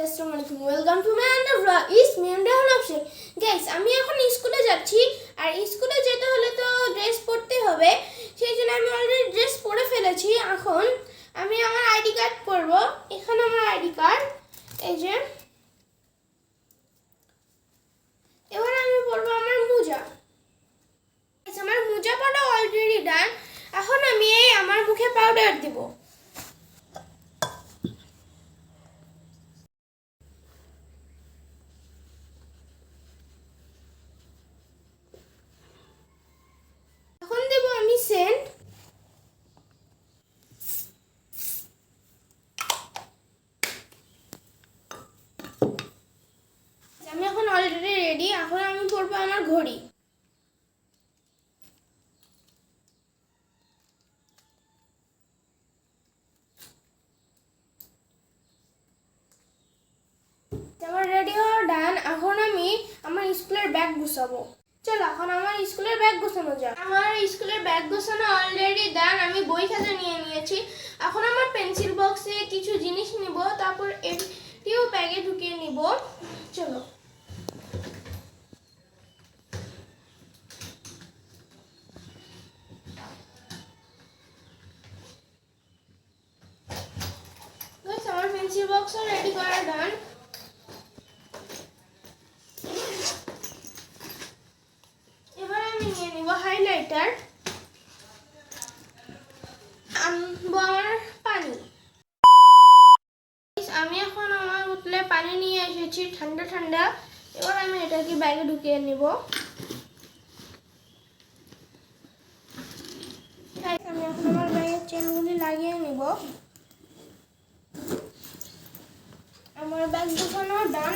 আসসালামু আলাইকুম, welcome to my under blog is me Imran Hossain. Guys, আমি এখন স্কুলে যাচ্ছি, আর স্কুলে যেতে হলে তো ড্রেস পরতে হবে। সেই জন্য আমি অলরেডি ড্রেস পরে ফেলেছি। এখন আমি আমার আইডি কার্ড পরবো। এখানে আমার আইডি কার্ড, এই যে। এবার আমি পরবো আমার মোজা। আমার মোজা পরা অলরেডি ডান। এখন আমি আমার মুখে পাউডার দিব। এখন দেব আমি সেন্ট। আমি এখন অলরেডি রেডি। এখন আমি পরবো আমার ঘড়ি। আমার রেডি হওয়া ডান। এখন আমি আমার স্কুলের ব্যাগ গুছাবো। চলো এখন আমার স্কুলের ব্যাগ গোছানো যাক। আমার স্কুলের ব্যাগ গোছানো অলরেডি ডান। আমি বই খাতা নিয়ে নিয়েছি। এখন আমার পেন্সিল বক্সে কিছু জিনিস নিব, তারপর এটিও ব্যাগে ঢুকিয়ে নিব। চলো। আমার পেন্সিল বক্সও রেডি করা ডান। এবার আমি নিয়ে নিব হাইলাইটার, আনবো আমার পানি। আমি এখন আমার বোতলে পানি নিয়ে এসেছি ঠান্ডা ঠান্ডা। এবার আমি এটাকে ব্যাগে ঢুকিয়ে নিব। আমি এখন আমার ব্যাগের চেনগুলি লাগিয়ে নিব। আমার ব্যাগ গোছানো ডান।